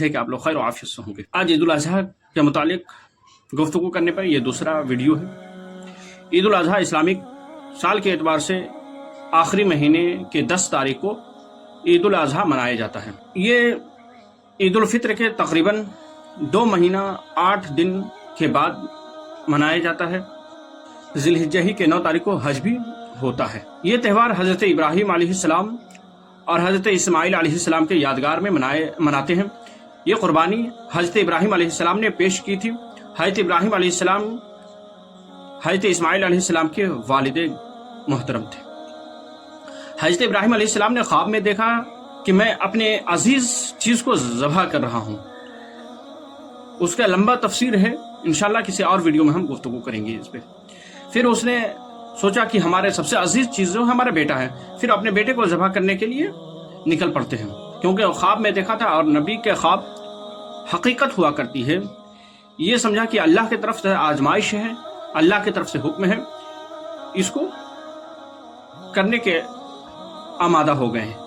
امید ہے کہ آپ لوگ خیر و عافیت سے ہوں گے۔ آج عید الاضحیٰ کے متعلق گفتگو کرنے پر یہ دوسرا ویڈیو ہے۔ عید الاضحیٰ اسلامک سال کے اعتبار سے آخری مہینے کے 10 تاریخ کو عید الاضحیٰ منایا جاتا ہے۔ یہ عید الفطر کے تقریباً 2 مہینہ 8 دن کے بعد منایا جاتا ہے۔ ذی الحجہ ہی کے 9 تاریخ کو حج بھی ہوتا ہے۔ یہ تہوار حضرت ابراہیم علیہ السلام اور حضرت اسماعیل علیہ السلام کے یادگار میں مناتے ہیں۔ یہ قربانی حضرت ابراہیم علیہ السلام نے پیش کی تھی۔ حضرت ابراہیم علیہ السلام حضرت اسماعیل علیہ السلام کے والد محترم تھے۔ حضرت ابراہیم علیہ السلام نے خواب میں دیکھا کہ میں اپنے عزیز چیز کو ذبح کر رہا ہوں۔ اس کا لمبا تفسیر ہے، انشاءاللہ کسی اور ویڈیو میں ہم گفتگو کریں گے اس پہ۔ پھر اس نے سوچا کہ ہمارے سب سے عزیز چیز جو ہمارا بیٹا ہے، پھر اپنے بیٹے کو ذبح کرنے کے لیے نکل پڑتے ہیں، کیونکہ خواب میں دیکھا تھا اور نبی کے خواب حقیقت ہوا کرتی ہے۔ یہ سمجھا کہ اللہ کی طرف سے آزمائش ہے، اللہ کی طرف سے حکم ہے، اس کو کرنے کے آمادہ ہو گئے ہیں۔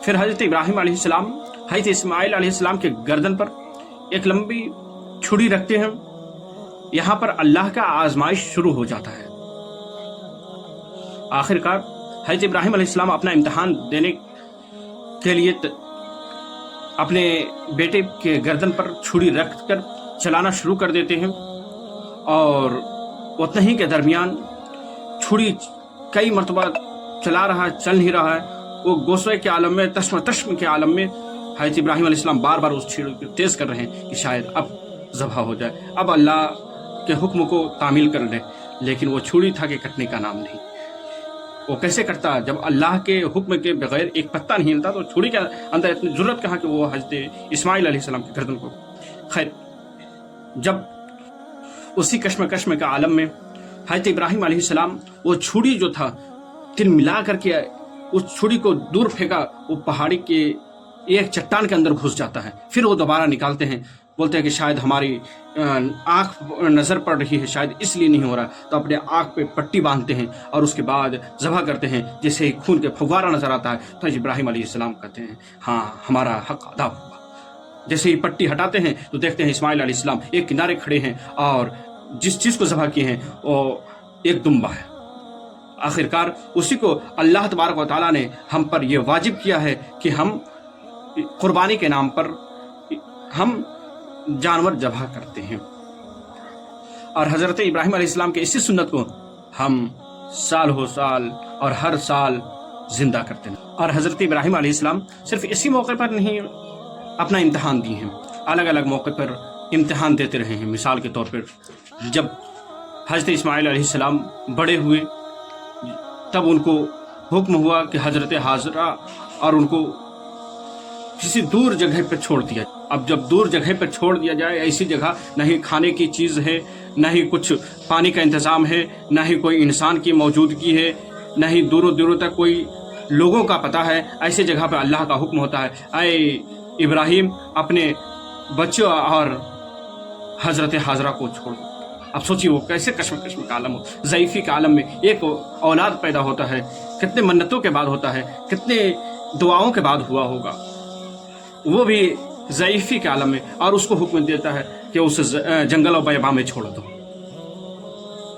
پھر حضرت ابراہیم علیہ السلام حضرت اسماعیل علیہ السلام کے گردن پر ایک لمبی چھری رکھتے ہیں۔ یہاں پر اللہ کا آزمائش شروع ہو جاتا ہے۔ آخر کار حضرت ابراہیم علیہ السلام اپنا امتحان دینے کے لیے اپنے بیٹے کے گردن پر چھری رکھ کر چلانا شروع کر دیتے ہیں، اور اتنے ہی کے درمیان چھری کئی مرتبہ چلا رہا ہے، چل نہیں رہا ہے۔ وہ غصے کے عالم میں، تشم کے عالم میں حضرت ابراہیم علیہ السلام بار بار اس چھری کو تیز کر رہے ہیں کہ شاید اب ذبح ہو جائے، اب اللہ کے حکم کو تعمیل کر لیں، لیکن وہ چھری تھا کہ کٹنے کا نام نہیں۔ وہ کیسے کرتا جب اللہ کے حکم کے بغیر ایک پتا نہیں ہلتا، تو چھری کے اندر اتنی ضرورت کہاں کہ وہ حضرت اسماعیل علیہ السلام کی گردن کو۔ خیر، جب اسی کشم کے عالم میں حضرت ابراہیم علیہ السلام وہ چھری جو تھا تل ملا کر کے اس چھری کو دور پھینکا، وہ پہاڑی کے ایک چٹان کے اندر گھس جاتا ہے۔ پھر وہ دوبارہ نکالتے ہیں، بولتے ہیں کہ شاید ہماری آنکھ نظر پڑ رہی ہے، شاید اس لیے نہیں ہو رہا، تو اپنے آنکھ پہ پٹی باندھتے ہیں اور اس کے بعد ذبح کرتے ہیں۔ جیسے ہی خون کے پھوارہ نظر آتا ہے تو ابراہیم علیہ السلام کہتے ہیں ہاں ہمارا حق ادا ہوا۔ جیسے ہی پٹی ہٹاتے ہیں تو دیکھتے ہیں اسماعیل علیہ السلام ایک کنارے کھڑے ہیں اور جس چیز کو ذبح کیے ہیں وہ ایک دمبا ہے۔ آخرکار اسی کو اللہ تبارک و تعالیٰ نے ہم پر یہ واجب کیا ہے کہ ہم قربانی کے نام پر ہم جانور ذبح کرتے ہیں، اور حضرت ابراہیم علیہ السلام کے اسی سنت کو ہم سال ہو سال اور ہر سال زندہ کرتے ہیں۔ اور حضرت ابراہیم علیہ السلام صرف اسی موقع پر نہیں اپنا امتحان دیے ہیں، الگ الگ موقع پر امتحان دیتے رہے ہیں۔ مثال کے طور پر جب حضرت اسماعیل علیہ السلام بڑے ہوئے، تب ان کو حکم ہوا کہ حضرت حاجرہ اور ان کو کسی دور جگہ پر چھوڑ دیا۔ اب جب دور جگہ پر چھوڑ دیا جائے، ایسی جگہ نہ ہی کھانے کی چیز ہے، نہ ہی کچھ پانی کا انتظام ہے، نہ ہی کوئی انسان کی موجودگی ہے، نہ ہی دوروں دوروں تک کوئی لوگوں کا پتہ ہے، ایسی جگہ پر اللہ کا حکم ہوتا ہے اے ابراہیم اپنے بچوں اور حضرت حاجرہ کو چھوڑ دو۔ اب سوچیے وہ کیسے کشم کا عالم ہو، ضعیفی کے عالم میں ایک اولاد پیدا ہوتا ہے، کتنے منتوں کے بعد ہوتا ہے، کتنے دعاؤں کے بعد ہوا ہوگا، وہ بھی ضعیفی کے عالم میں، اور اس کو حکم دیتا ہے کہ اسے جنگل و بیاباں میں چھوڑ دو۔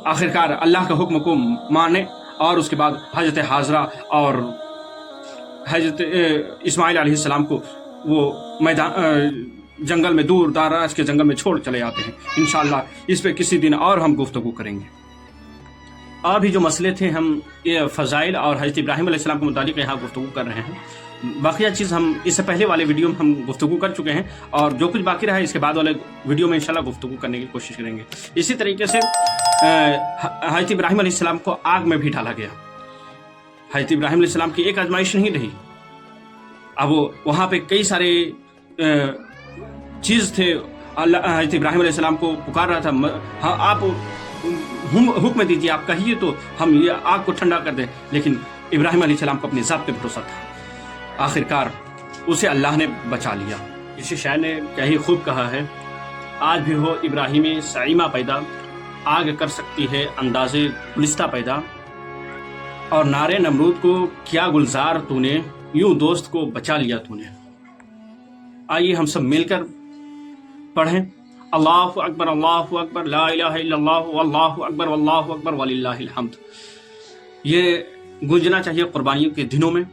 آخرکار اللہ کے حکم کو مانے، اور اس کے بعد حضرت حاجرہ اور حضرت اسماعیل علیہ السلام کو وہ میدان جنگل میں، دور دراز کے جنگل میں چھوڑ چلے جاتے ہیں۔ انشاءاللہ اس پہ کسی دن اور ہم گفتگو کریں گے۔ اور بھی جو مسئلے تھے ہم یہ فضائل اور حضرت ابراہیم علیہ السلام کے متعلق یہاں گفتگو کر رہے ہیں۔ باقیہ چیز ہم اس سے پہلے والے ویڈیو میں ہم گفتگو کر چکے ہیں، اور جو کچھ باقی رہا ہے اس کے بعد والے ویڈیو میں انشاءاللہ گفتگو کرنے کی کوشش کریں گے۔ اسی طریقے سے حضرت ابراہیم علیہ السلام کو آگ میں بھی ڈالا گیا۔ حضرت ابراہیم علیہ السلام کی ایک آزمائش نہیں رہی، اب وہاں پہ کئی سارے چیز تھے۔ حضرت ابراہیم علیہ السلام کو پکار رہا تھا، ہاں آپ حکم دیجیے، آپ کہیے تو ہم یہ آگ کو ٹھنڈا کر دیں، لیکن ابراہیم علیہ السلام کو اپنی ذات پہ بھروسہ تھا۔ آخرکار اسے اللہ نے بچا لیا۔ کسی شاعر نے کیا ہی خوب کہا ہے، آج بھی ہو ابراہیم سعیمہ پیدا، آگ کر سکتی ہے انداز گلستہ پیدا، اور نارے نمرود کو کیا گلزار تو نے، یوں دوست کو بچا لیا تو نے۔ آئیے ہم سب مل کر پڑھیں اللہ اکبر لا الہ الا اللہ واللہ اکبر وللہ الحمد. یہ گونجنا چاہیے قربانیوں کے دنوں میں.